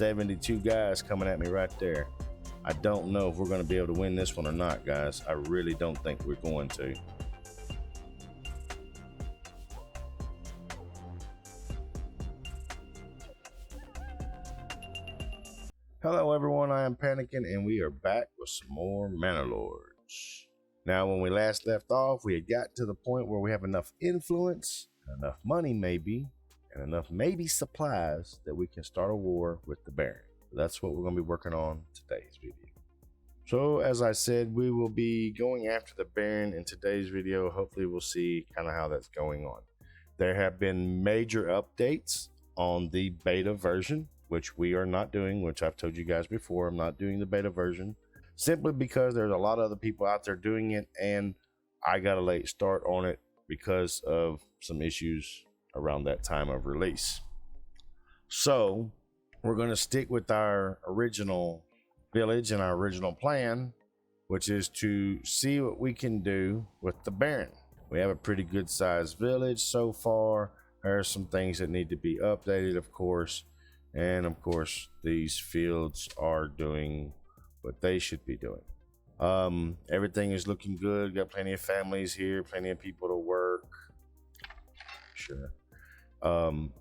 72 guys coming at me right there. I don't know if we're going to be able to win this one or not, guys. I really don't think we're going to. Hello everyone, I am Panickn and we are back with some more Manor Lords. Now when we last left off, we had got to the point where we have enough influence, enough money maybe, and enough maybe supplies that we can start a war with the Baron. That's what we're going to be working on today's video. So as I said, we will be going after the Baron in today's video. Hopefully we'll see kind of how that's going on. There have been major updates on the beta version, which we are not doing, which I've told you guys before. I'm not doing the beta version simply because there's a lot of other people out there doing it and I got a late start on it because of some issues around that time of release. So we're going to stick with our original village and our original plan, which is to see what we can do with the Baron. We have a pretty good sized village so far. There are some things that need to be updated, of course. And of course, these fields are doing what they should be doing. Everything is looking good. Got plenty of families here, plenty of people to work. Sure.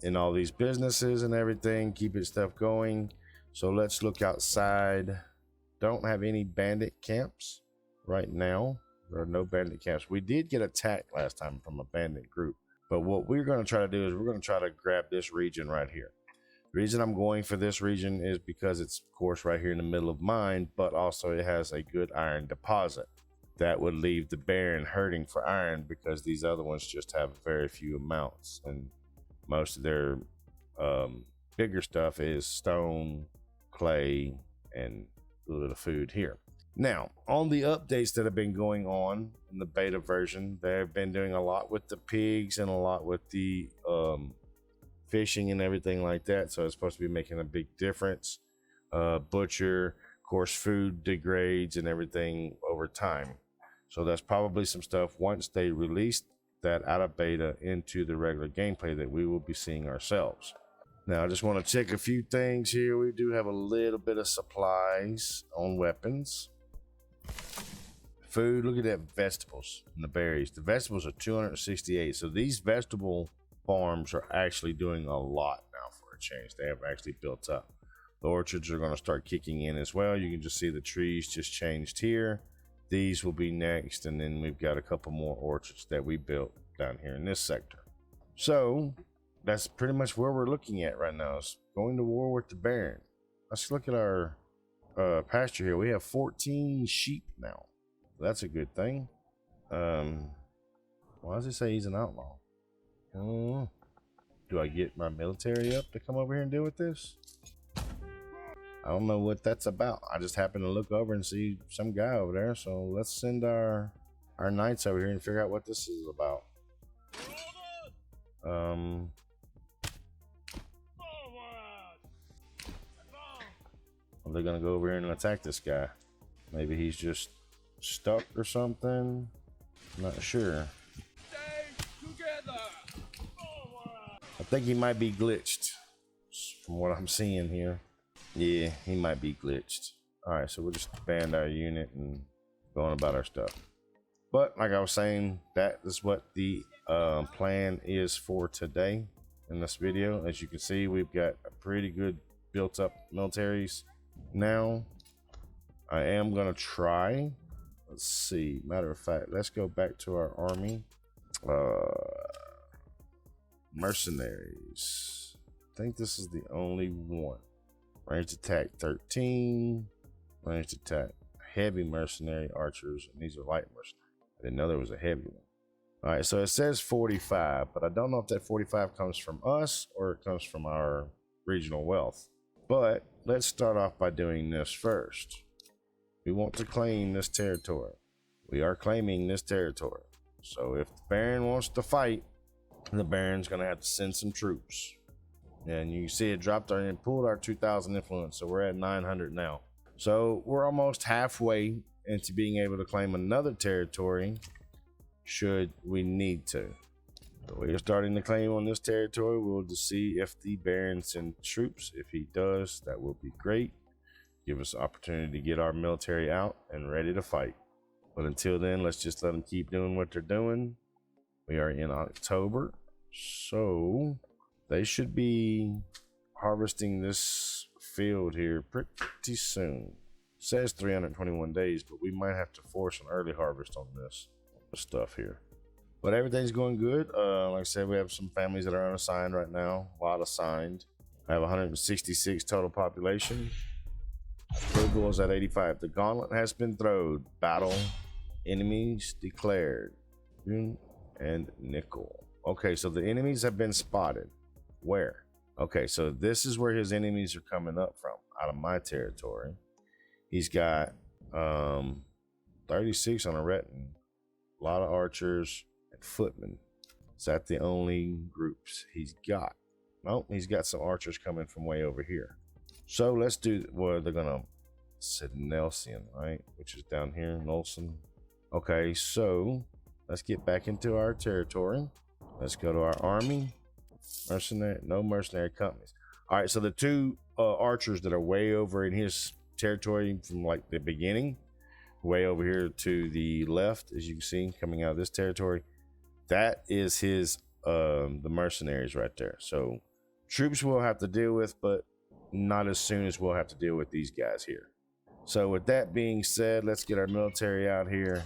In all these businesses and everything, keeping stuff going. So let's look outside. Don't have any bandit camps right now. There are no bandit camps. We did get attacked last time from a bandit group. But what we're going to try to do is we're going to try to grab this region right here. The reason I'm going for this region is because it's, of course, right here in the middle of mine, but also it has a good iron deposit. That would leave the Baron hurting for iron because these other ones just have very few amounts. And most of their bigger stuff is stone, clay, and a little bit of food here. Now, on the updates that have been going on in the beta version, they've been doing a lot with the pigs and a lot with the fishing and everything like that, so it's supposed to be making a big difference. Butcher, of course, food degrades and everything over time, so that's probably some stuff once they release that out of beta into the regular gameplay that we will be seeing ourselves. Now I just want to check a few things here. We do have a little bit of supplies on weapons, food. Look at that, vegetables and the berries. The vegetables are 268, so these vegetable farms are actually doing a lot now for a change. They have actually built up. The orchards are going to start kicking in as well. You can just see the trees just changed here. These will be next, and then we've got a couple more orchards that we built down here in this sector. So that's pretty much where we're looking at right now, is going to war with the Baron. Let's look at our pasture here. We have 14 sheep now. That's a good thing. Why does it say he's an outlaw? Do I get my military up to come over here and deal with this? I don't know what that's about. I just happened to look over and see some guy over there. So let's send our knights over here and figure out what this is about. Are they gonna go over here and attack this guy? Maybe he's just stuck or something. I'm not sure. I think he might be glitched from what I'm seeing here. Yeah, he might be glitched. All right, so we'll just band our unit and go on about our stuff. But like I was saying, that is what the plan is for today in this video. As you can see, we've got a pretty good built up militaries now. I am gonna try, let's see, matter of fact, let's go back to our army. Mercenaries, I think this is the only one. Ranged attack 13, ranged attack heavy mercenary archers, and these are light mercenary. I didn't know there was a heavy one. All right, so it says 45, but I don't know if that 45 comes from us or it comes from our regional wealth. But let's start off by doing this first. We want to claim this territory. We are claiming this territory. So if the Baron wants to fight, the Baron's gonna have to send some troops. And you can see it dropped our and pulled our 2,000 influence, so we're at 900 now. So we're almost halfway into being able to claim another territory should we need to. We are starting to claim on this territory. We'll just see if the Baron sends troops. If he does, that will be great. Give us an opportunity to get our military out and ready to fight. But until then, let's just let them keep doing what they're doing. We are in October, so they should be harvesting this field here pretty soon. It says 321 days, but we might have to force an early harvest on this stuff here. But everything's going good. Like I said, we have some families that are unassigned right now. A lot assigned. I have 166 total population. Approval is at 85. The gauntlet has been thrown. Battle. Enemies declared. And nickel. Okay, so the enemies have been spotted. Where? Okay, so this is where his enemies are coming up from, out of my territory. He's got 36 on a retinue. A lot of archers. Footmen. Is that the only groups he's got? No, he's got some archers coming from way over here. So let's do, well, they're gonna said Nelson, right? Which is down here, Nelson. Okay, so let's get back into our territory. Let's go to our army. No mercenary companies. All right, so the two archers that are way over in his territory from like the beginning, way over here to the left, as you can see, coming out of this territory, that is his the mercenaries right there. So troops we'll have to deal with, but not as soon as we'll have to deal with these guys here. So with that being said, let's get our military out here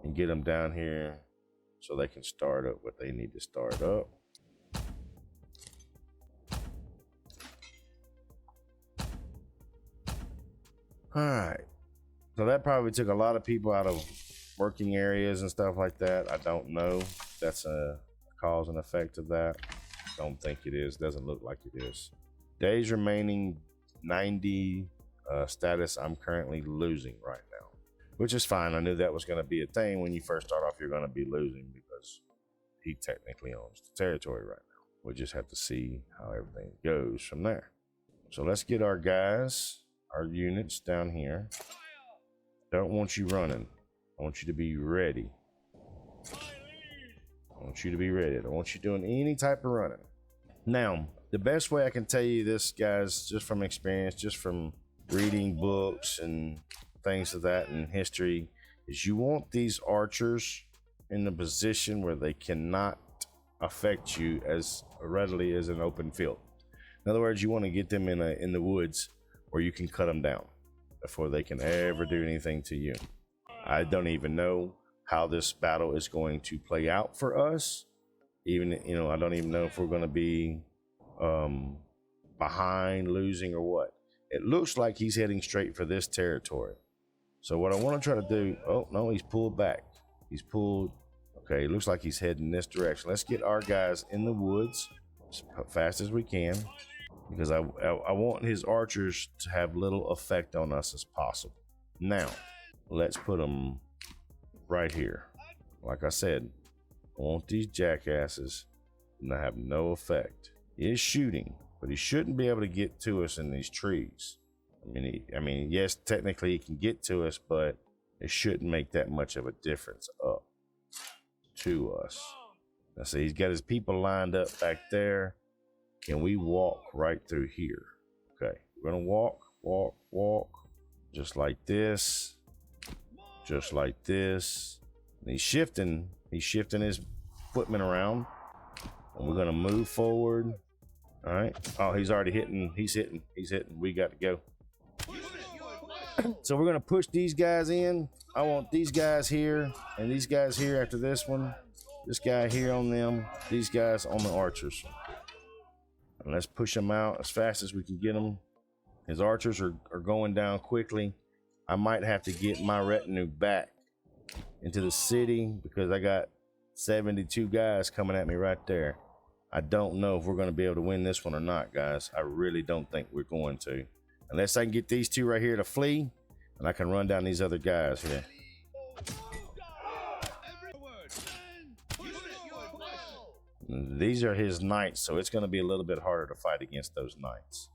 and get them down here so they can start up what they need to start up. All right, so that probably took a lot of people out of working areas and stuff like that. I don't know if that's a cause and effect of that. Don't think it is. Doesn't look like it is. Days remaining 90 status. I'm currently losing right now, which is fine. I knew that was going to be a thing. When you first start off, you're going to be losing because he technically owns the territory right now. We'll just have to see how everything goes from there. So let's get our guys, our units down here. Don't want you running. I want you to be ready. I want you to be ready. I don't want you doing any type of running. Now, the best way I can tell you this, guys, just from experience, just from reading books and things of that in history, is you want these archers in a position where they cannot affect you as readily as an open field. In other words, you want to get them in the woods where you can cut them down before they can ever do anything to you. I don't even know how this battle is going to play out for us. Even, I don't even know if we're going to be behind, losing, or what. It looks like he's heading straight for this territory. So what I want to try to do, oh no, he's pulled back. He's pulled, okay, it looks like he's heading this direction. Let's get our guys in the woods as fast as we can, because I want his archers to have little effect on us as possible. Now, let's put them right here. Like I said, I want these jackasses to have no effect. He is shooting, but he shouldn't be able to get to us in these trees. I mean, yes, technically he can get to us, but it shouldn't make that much of a difference up to us. Now, see, he's got his people lined up back there. Can we walk right through here? Okay, we're gonna walk, just like this, just like this. And he's shifting his footmen around, and we're gonna move forward. All right. Oh, he's already hitting. He's hitting. We got to go. So we're gonna push these guys in. I want these guys here and these guys here after this one. This guy here on them. These guys on the archers. And let's push them out as fast as we can get them. His archers are going down quickly. I might have to get my retinue back into the city because I got 72 guys coming at me right there. I don't know if we're going to be able to win this one or not, guys. I really don't think we're going to. Unless I can get these two right here to flee, and I can run down these other guys here. These are his knights, so it's going to be a little bit harder to fight against those knights.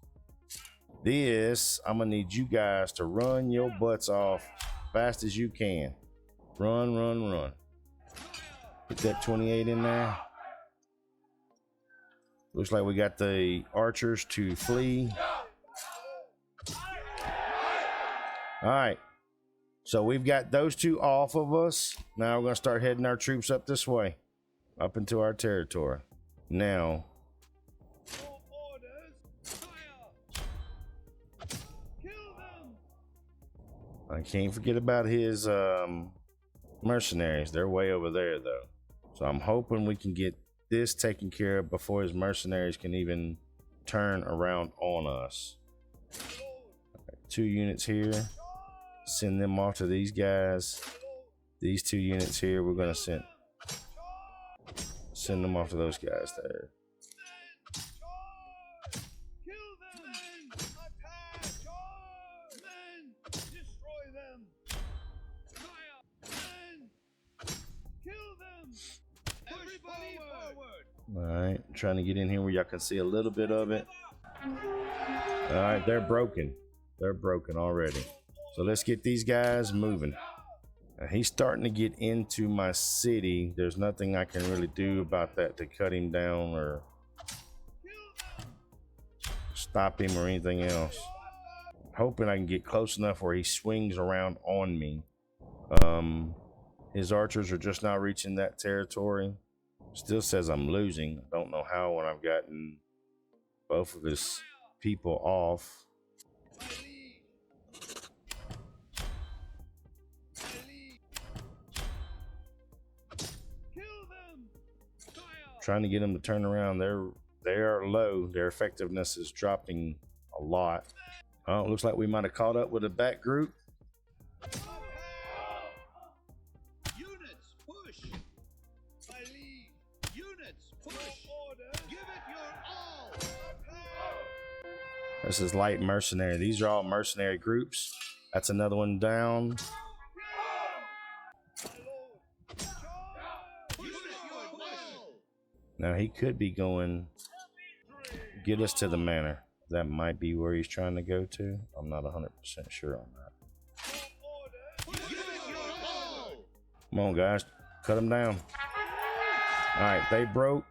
I'm going to need you guys to run your butts off fast as you can. Run. Put that 28 in there. Looks like we got the archers to flee. All right. So we've got those two off of us. Now we're going to start heading our troops up this way, up into our territory. Now, I can't forget about his mercenaries. They're way over there, though. So I'm hoping we can get this taken care of before his mercenaries can even turn around on us. Okay, 2 units here. Send them off to these guys. These 2 units here, we're going to send them off to those guys there. All right, trying to get in here where y'all can see a little bit of it. All right, they're broken. They're broken already. So let's get these guys moving. Now, he's starting to get into my city. There's nothing I can really do about that to cut him down or stop him or anything else. Hoping I can get close enough where he swings around on me. His archers are just not reaching that territory. Still says I'm losing. I don't know how when I've gotten both of his people off. Trying to get them to turn around. They are low. Their effectiveness is dropping a lot. Oh, it looks like we might have caught up with a back group. Units push. I lead. Units push. Give it your all. This is light mercenary. These are all mercenary groups. That's another one down. Now he could be going get us to the manor. That might be where he's trying to go to. I'm not 100% sure on that. Come on, guys. Cut them down. All right, they broke.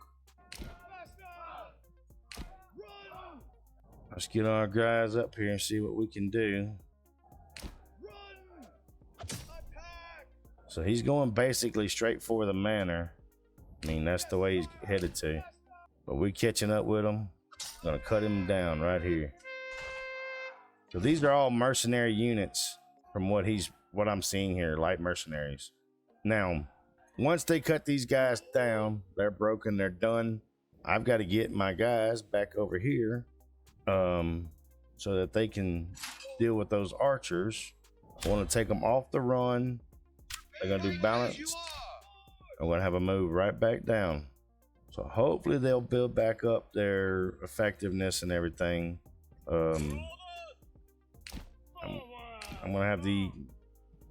Let's get our guys up here and see what we can do. So he's going basically straight for the manor. I mean, that's the way he's headed to. But we're catching up with him. Gonna cut him down right here. So these are all mercenary units from what I'm seeing here, light mercenaries. Now, once they cut these guys down, they're broken, they're done. I've got to get my guys back over here so that they can deal with those archers. I want to take them off the run. They're gonna do balance. I'm going to have a move right back down. So hopefully they'll build back up their effectiveness and everything. I'm going to have the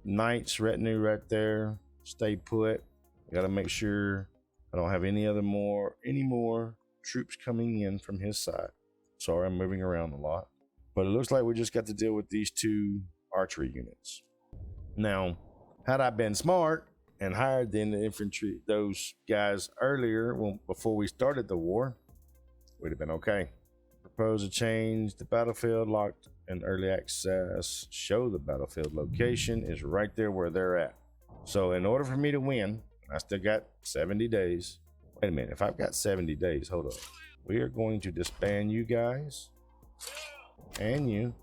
knights retinue right there. Stay put. I got to make sure I don't have any more troops coming in from his side. Sorry, I'm moving around a lot. But it looks like we just got to deal with these 2 archery units. Now, had I been smart and hired the infantry, those guys earlier, before we started the war, we'd have been okay. Propose a change. The battlefield locked in early access. Show the battlefield location is right there where they're at. So in order for me to win, I still got 70 days. Wait a minute. If I've got 70 days, hold up. We are going to disband you guys and you.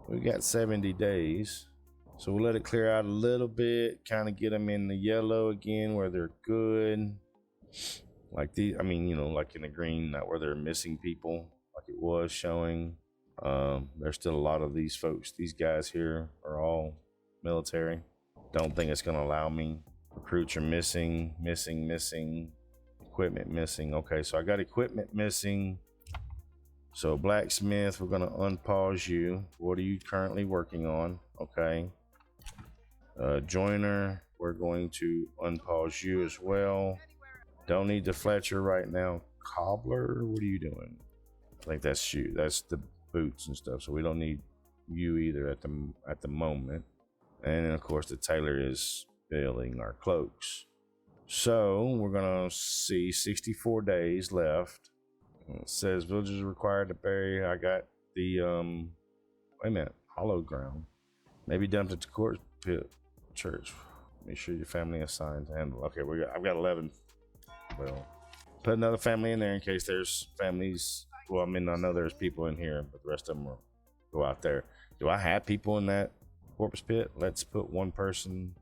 We got 70 days. So we'll let it clear out a little bit, kind of get them in the yellow again where they're good. Like like in the green, not where they're missing people, like it was showing. There's still a lot of these folks. These guys here are all military. Don't think it's going to allow me. Recruits are missing. Equipment missing. Okay, so I got equipment missing. So blacksmith, we're going to unpause you. What are you currently working on? Okay. Joiner, we're going to unpause you as well. Don't need the Fletcher right now. Cobbler, what are you doing? I think that's you. That's the boots and stuff. So we don't need you either at the moment. And then of course the tailor is building our cloaks. So we're gonna see 64 days left. It says villagers required to bury. I got the wait a minute, hollow ground. Maybe dumped at the court pit church. Make sure your family assigned to handle. Okay, I've got 11. Well, put another family in there in case there's families. Well, I mean, I know there's people in here, but the rest of them will go out there. Do I have people in that corpse pit? Let's put one person,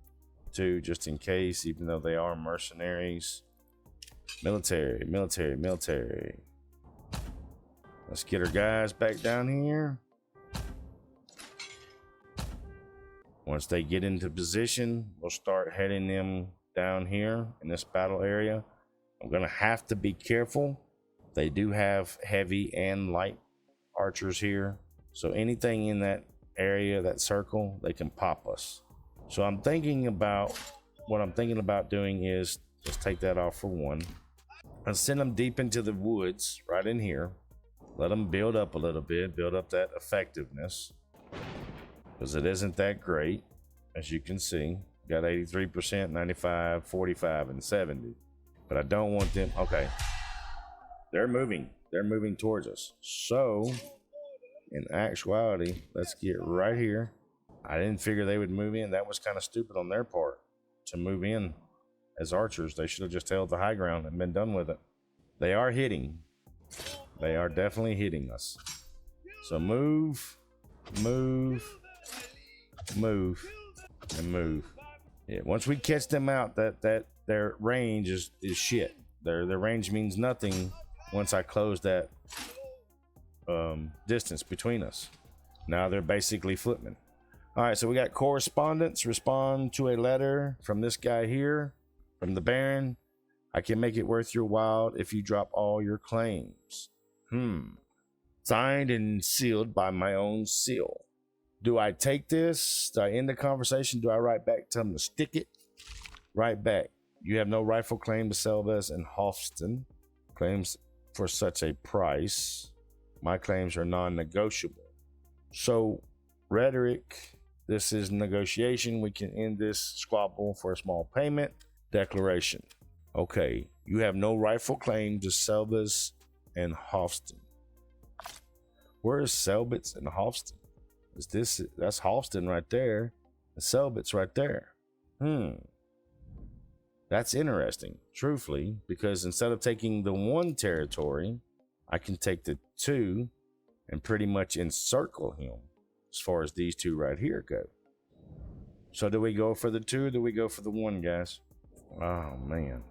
two, just in case, even though they are mercenaries. Military. Let's get our guys back down here. Once they get into position, we'll start heading them down here in this battle area. I'm gonna have to be careful. They do have heavy and light archers here. So anything in that area, that circle, they can pop us. So what I'm thinking about doing is just take that off for one. And send them deep into the woods right in here. Let them build up a little bit, build up that effectiveness. Because it isn't that great, as you can see. Got 83%, 95, 45, and 70. But I don't want them. Okay. They're moving towards us. So, in actuality, let's get right here. I didn't figure they would move in. That was kind of stupid on their part to move in as archers. They should have just held the high ground and been done with it. They are hitting. They are definitely hitting us. So move, and move. Yeah, once we catch them out, that their range is shit. Their range means nothing once I close that distance between us. Now they're basically footmen. All right, so we got correspondence. Respond to a letter from this guy here, from the Baron. I can make it worth your while if you drop all your claims. Signed and sealed by my own seal. Do I take this? Do I end the conversation? Do I write back, tell them to stick it? Write back. You have no rightful claim to Selbes and Hofston. Claims for such a price. My claims are non-negotiable. So, rhetoric. This is negotiation. We can end this squabble for a small payment. Declaration. Okay, you have no rightful claim to Selbes and Hofston. Where is Selbitz and Hofston? That's Hofston right there, and Selbitz right there. That's interesting, truthfully, because instead of taking the one territory, I can take the two and pretty much encircle him as far as these two right here go. So do we go for the two or do we go for the one, guys? Oh, man.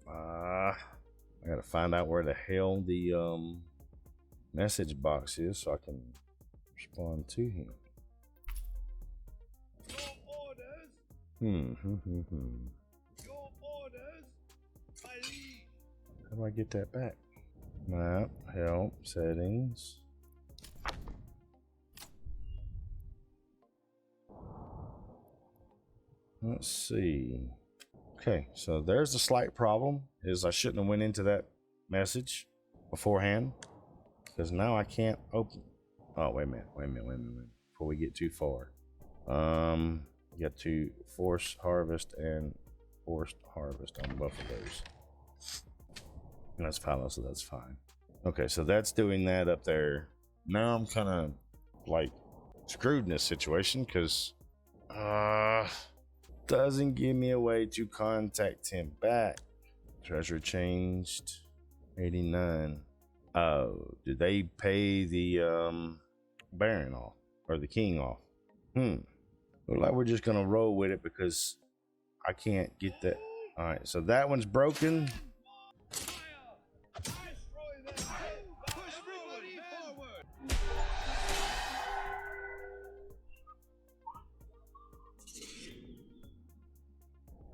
I gotta find out where the hell the message box is so I can respond to him. Your orders, my lead. How do I get that back? Map, help, settings. Let's see. Okay, so there's a slight problem, is I shouldn't have went into that message beforehand, because now I can't open. Oh, wait a minute. Before we get too far. Get to force harvest and forced harvest on both of those. And that's fallow, so that's fine. Okay, so that's doing that up there. Now I'm kind of like screwed in this situation because doesn't give me a way to contact him back. Treasure changed 89. Oh, did they pay the Baron off or the King off? Look like we're just gonna roll with it because I can't get that. All right, so that one's broken.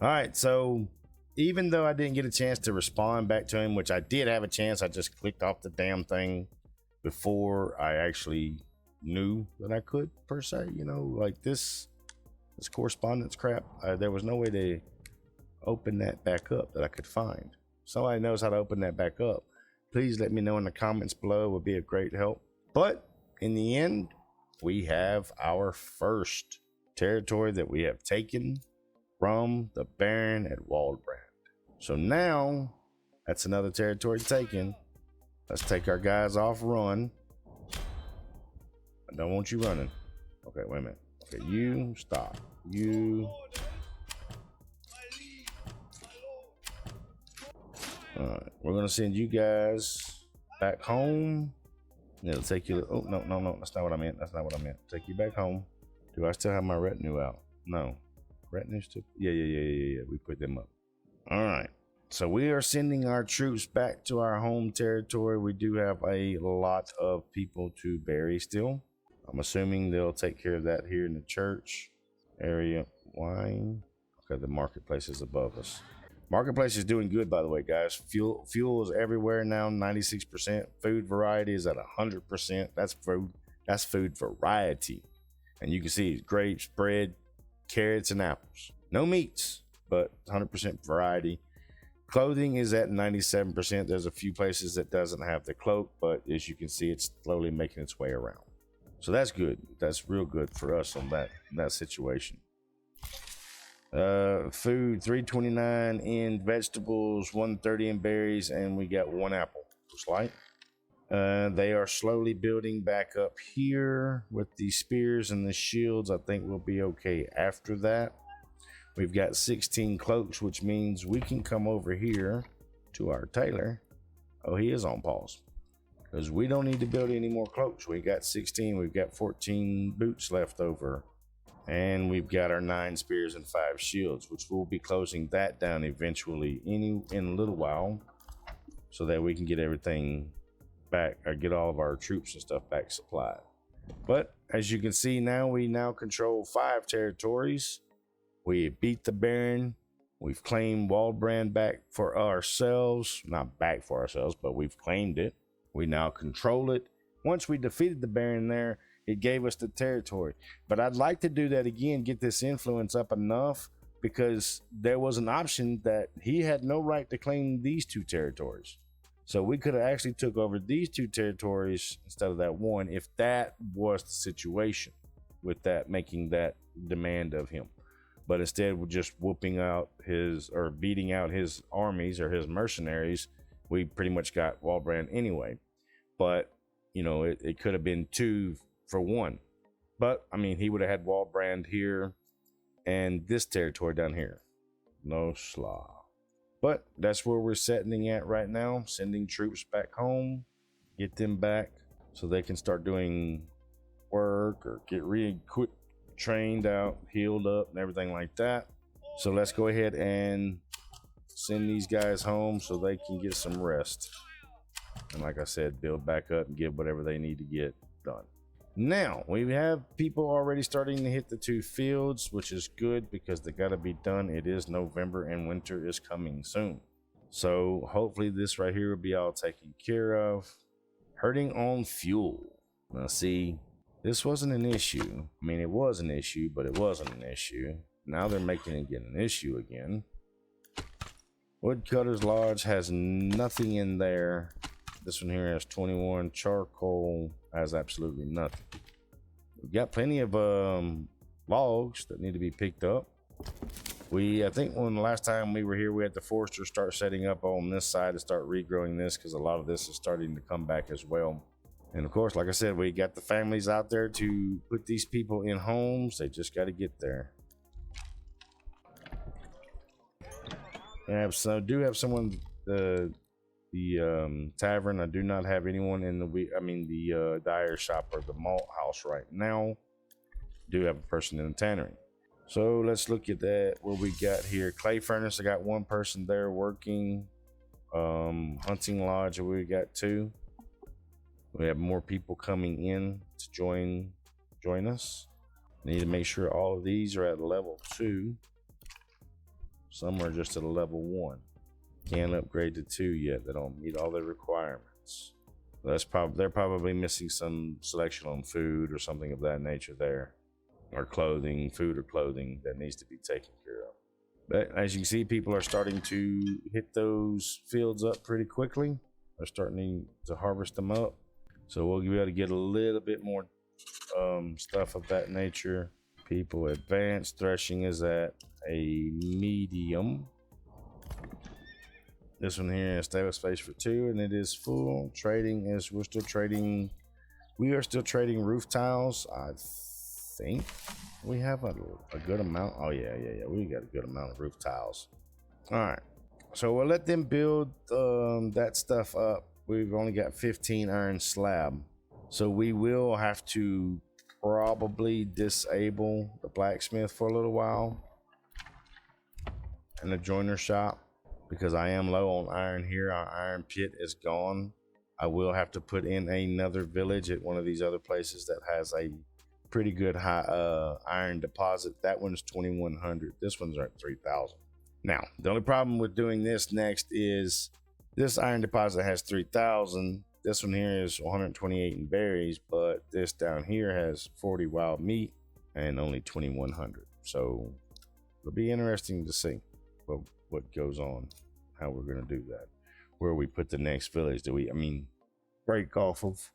All right, so even though I didn't get a chance to respond back to him, which I did have a chance, I just clicked off the damn thing before I actually knew that I could, per se, you know, like this correspondence crap. There was no way to open that back up that I could find. Somebody knows how to open that back up, please let me know in the comments below. It would be a great help. But in the end, we have our first territory that we have taken from the Baron at Waldbrand. So now that's another territory taken. Let's take our guys off run. I don't want you running. Okay, wait a minute. Okay, you stop. You. Alright, we're gonna send you guys back home. It'll take you. Oh, no, no, no. That's not what I meant. That's not what I meant. Take you back home. Do I still have my retinue out? No. Retinue still? Yeah. We put them up. Alright. So we are sending our troops back to our home territory. We do have a lot of people to bury still. I'm assuming they'll take care of that here in the church area. Wine. Okay, the marketplace is above us. Marketplace is doing good, by the way, guys. Fuel is everywhere now, 96%. Food variety is at 100%. That's food. That's food variety. And you can see grapes, bread, carrots, and apples. No meats, but 100% variety. Clothing is at 97%. There's a few places that doesn't have the cloak, but as you can see, it's slowly making its way around. So that's good. That's real good for us on that situation. Food 329 in vegetables, 130 in berries, and we got 1 apple. Looks like. They are slowly building back up here with the spears and the shields. I think we'll be okay after that. We've got 16 cloaks, which means we can come over here to our tailor. Oh, he is on pause. Because we don't need to build any more cloaks. We got 16. We've got 14 boots left over. And we've got our 9 spears and 5 shields, which we'll be closing that down eventually in a little while, so that we can get everything back, or get all of our troops and stuff back supplied. But as you can see now, we now control 5 territories. We beat the Baron. We've claimed Waldbrand back for ourselves. Not back for ourselves, but we've claimed it. We now control it. Once we defeated the Baron there, it gave us the territory. But I'd like to do that again, get this influence up enough, because there was an option that he had no right to claim these 2 territories. So we could have actually took over these 2 territories instead of that one, if that was the situation, with that making that demand of him. But instead we're just whooping out his, or beating out his armies or his mercenaries. We pretty much got Waldbrand anyway. But, you know, it could have been 2 for 1. But, I mean, he would have had Waldbrand here and this territory down here. No slaw. But that's where we're setting at right now. Sending troops back home. Get them back so they can start doing work or get trained out, healed up, and everything like that. So let's go ahead and send these guys home so they can get some rest. And like I said, build back up and get whatever they need to get done. Now, we have people already starting to hit the 2 fields, which is good because they got to be done. It is November and winter is coming soon. So hopefully this right here will be all taken care of. Hurting on fuel. Now see, this wasn't an issue. I mean, it was an issue, but it wasn't an issue. Now they're making it get an issue again. Woodcutter's Lodge has nothing in there. This one here has 21. Charcoal has absolutely nothing. We've got plenty of logs that need to be picked up. I think when the last time we were here, we had the foresters start setting up on this side to start regrowing this, because a lot of this is starting to come back as well. And of course, like I said, we got the families out there to put these people in homes. They just got to get there. I do have someone, the tavern. I do not have anyone in the dyer shop or the malt house right now. Do have a person in the tannery. So let's look at that. What we got here. Clay furnace, I got 1 person there working. Hunting lodge, we got 2. We have more people coming in to join us. Need to make sure all of these are at level 2. Some are just at a level 1. Can't upgrade to 2 yet. They don't meet all their requirements. They're probably missing some selection on food or something of that nature there, or clothing, food or clothing that needs to be taken care of. But as you can see, people are starting to hit those fields up pretty quickly. They're starting to harvest them up. So we'll be able to get a little bit more stuff of that nature. People advanced threshing is at a medium. This one here is stable space for 2, and it is full. Trading is we are still trading roof tiles. I think we have a good amount. Oh yeah, we got a good amount of roof tiles. All right, so we'll let them build that stuff up. We've only got 15 iron slab, so we will have to probably disable the blacksmith for a little while and the joiner shop, because I am low on iron here. Our iron pit is gone. I will have to put in another village at one of these other places that has a pretty good high iron deposit. That one's 2100. This one's at 3000. Now, the only problem with doing this next is this iron deposit has 3000. This one here is 128 in berries, but this down here has 40 wild meat and only 2100. So it'll be interesting to see what goes on, how we're going to do that, where we put the next village. Break off of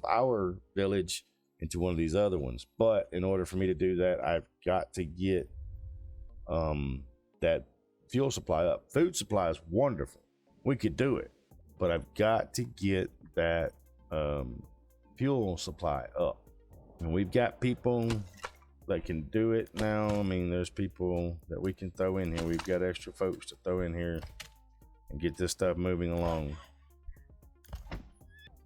our village into one of these other ones. But in order for me to do that, I've got to get that fuel supply up. Food supply is wonderful, we could do it, but I've got to get that fuel supply up. And we've got people that can do it now. I mean, there's people that we can throw in here. We've got extra folks to throw in here and get this stuff moving along.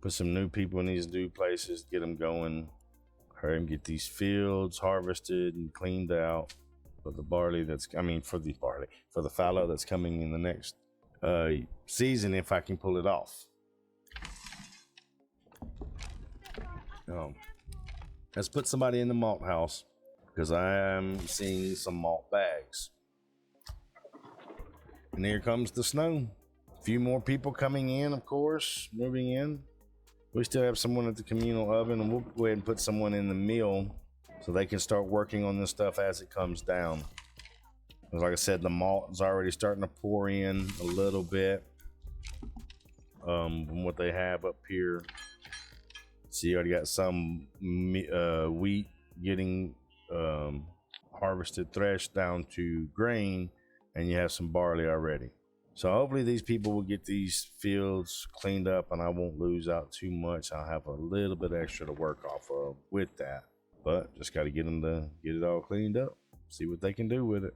Put some new people in these new places, get them going. Hurry and get these fields harvested and cleaned out for the barley for the fallow that's coming in the next season, if I can pull it off. Let's put somebody in the malt house, because I am seeing some malt bags. And here comes the snow. A few more people coming in, of course, moving in. We still have someone at the communal oven, and we'll go ahead and put someone in the mill so they can start working on this stuff as it comes down. Like I said, the malt is already starting to pour in a little bit from what they have up here. See, you already got some wheat getting harvested, threshed down to grain, and you have some barley already. So hopefully these people will get these fields cleaned up and I won't lose out too much. I'll have a little bit extra to work off of with that, but just got to get them to get it all cleaned up, see what they can do with it.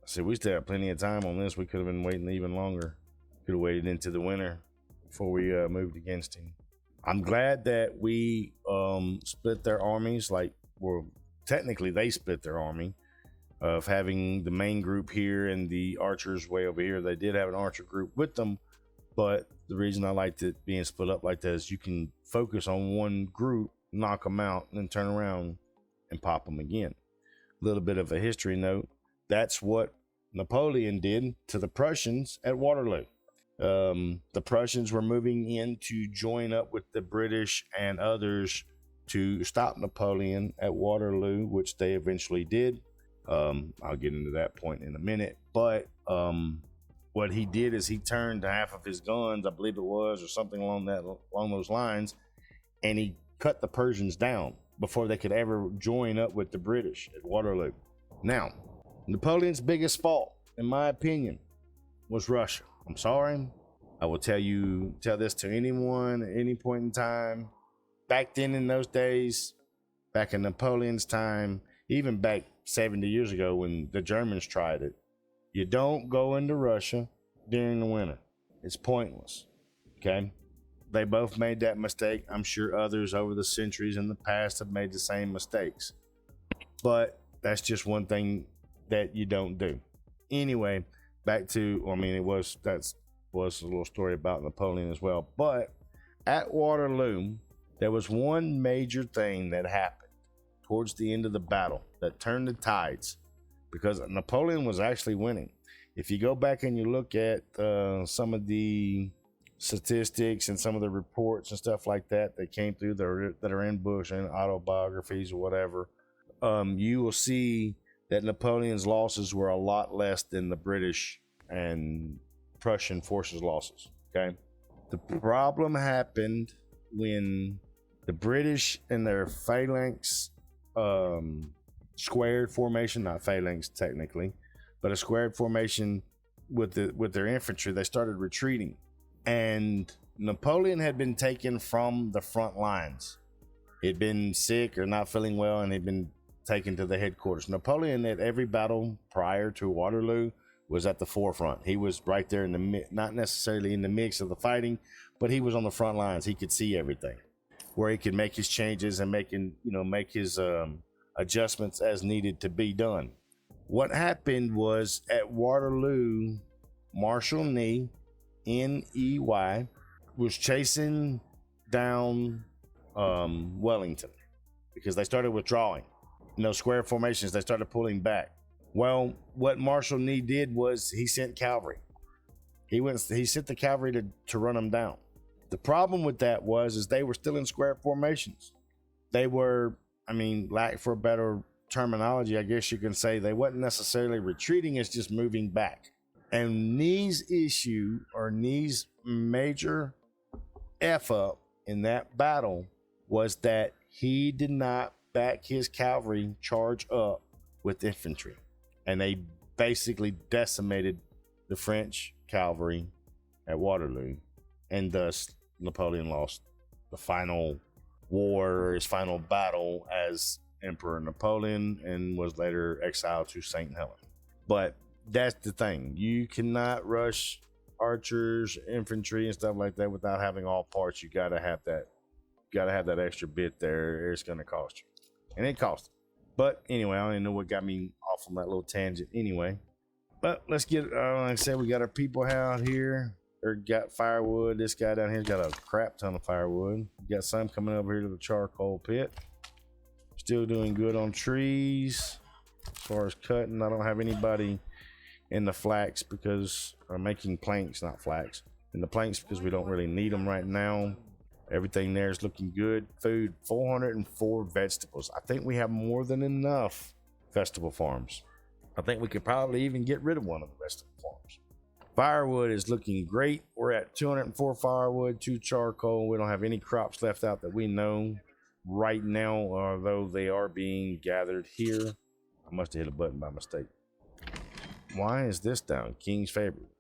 See, we still have plenty of time on this. We could have been waiting even longer. Could have waited into the winter before we moved against him. I'm glad that we split their armies. Technically they split their army of having the main group here and the archers way over here. They did have an archer group with them, but the reason I liked it being split up like that is you can focus on one group, knock them out, and then turn around and pop them again. A little bit of a history note. That's what Napoleon did to the Prussians at Waterloo. The Prussians were moving in to join up with the British and others to stop Napoleon at Waterloo, which they eventually did. I'll get into that point in a minute, but what he did is he turned half of his guns, I believe it was, or something along those lines, and he cut the Persians down before they could ever join up with the British at Waterloo. Now, Napoleon's biggest fault, in my opinion, was Russia. I'm sorry. I will tell this to anyone at any point in time. Back then in those days, back in Napoleon's time, even back 70 years ago when the Germans tried it, you don't go into Russia during the winter. It's pointless. Okay? They both made that mistake. I'm sure others over the centuries in the past have made the same mistakes. But that's just one thing that you don't do. Anyway, back to, that was a little story about Napoleon as well. But at Waterloo, there was one major thing that happened towards the end of the battle that turned the tides, because Napoleon was actually winning. If you go back and you look at some of the statistics and some of the reports and stuff like that came through that are in books and autobiographies or whatever, you will see that Napoleon's losses were a lot less than the British and Prussian forces' losses. Okay, the problem happened when the British in their phalanx squared formation, not phalanx technically, but a squared formation with their infantry. They started retreating, and Napoleon had been taken from the front lines. He'd been sick or not feeling well, and he'd been taken to the headquarters. Napoleon, at every battle prior to Waterloo, was at the forefront. He was right there in the not necessarily in the mix of the fighting, but he was on the front lines. He could see everything, where he could make his changes and make his adjustments as needed to be done. What happened was at Waterloo, Marshal Ney, N-E-Y, was chasing down Wellington because they started withdrawing. Square formations, they started pulling back. Well, what Marshal Ney did was he sent cavalry. He sent the cavalry to run them down. The problem with that is they were still in square formations. They were, lack for a better terminology, I guess you can say, they wasn't necessarily retreating, it's just moving back. And Ney's issue, or Ney's major F up in that battle, was that he did not back his cavalry charge up with infantry. And they basically decimated the French cavalry at Waterloo. And thus, Napoleon lost the final war, his final battle as Emperor Napoleon, and was later exiled to St. Helena. But that's the thing. You cannot rush archers, infantry, and stuff like that without having all parts. You gotta have that. Extra bit there. It's gonna cost you, and it cost. But anyway, I don't even know what got me off on that little tangent. Anyway, but let's get. Like I said, we got our people out here. They got firewood. This guy down here's got a crap ton of firewood. We got some coming over here to the charcoal pit. Still doing good on trees. As far as cutting, I don't have anybody in the flax because I'm making planks, not flax. In the planks because we don't really need them right now. Everything there is looking good. Food, 404 vegetables. I think we have more than enough vegetable farms. I think we could probably even get rid of one of the vegetable farms. Firewood is looking great. We're at 204 firewood, 2 charcoal. We don't have any crops left out that we know right now, although they are being gathered here. I must have hit a button by mistake. Why is this down? King's favorite.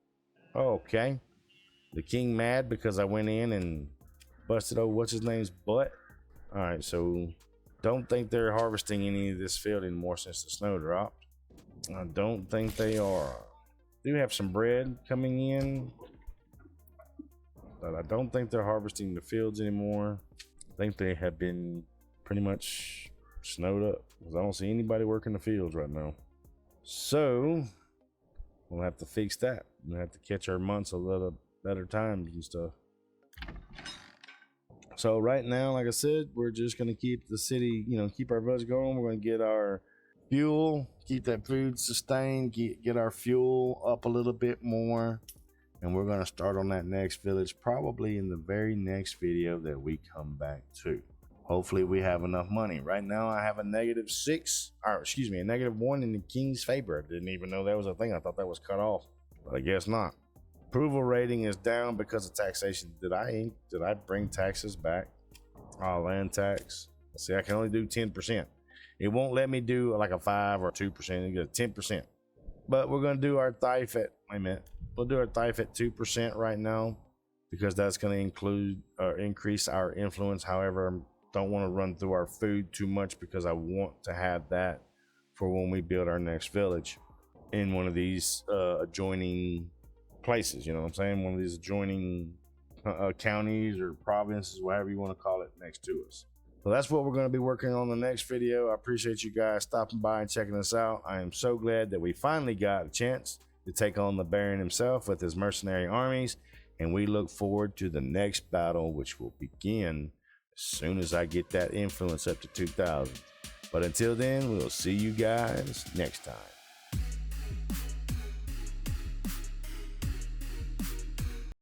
Okay. The king mad because I went in and busted what's his name's butt. All right, so don't think they're harvesting any of this field anymore since the snow dropped. I don't think they are. Do have some bread coming in, but I don't think they're harvesting the fields anymore. I think they have been pretty much snowed up because I don't see anybody working the fields right now. So we'll have to fix that. We'll have to catch our months a little better times and stuff. So right now, like I said, we're just going to keep the city, keep our buzz going. We're going to get our fuel, keep that food sustained, get our fuel up a little bit more. And we're going to start on that next village, probably in the very next video that we come back to. Hopefully we have enough money. Right now I have a -1 in the king's favor. I didn't even know that was a thing. I thought that was cut off, but I guess not. Approval rating is down because of taxation. Did I bring taxes back? Land tax. Let's see, I can only do 10%. It won't let me do like a 5 or 2%. You get 10%. But we're going to do our thrift at, we'll do our thrift at 2% right now because that's going to include increase our influence. However, I don't want to run through our food too much because I want to have that for when we build our next village in one of these adjoining places. You know what I'm saying? One of these adjoining counties or provinces, whatever you want to call it, next to us. So that's what we're going to be working on the next video. I appreciate you guys stopping by and checking us out. I am so glad that we finally got a chance to take on the Baron himself with his mercenary armies. And we look forward to the next battle, which will begin as soon as I get that influence up to 2,000. But until then, we'll see you guys next time.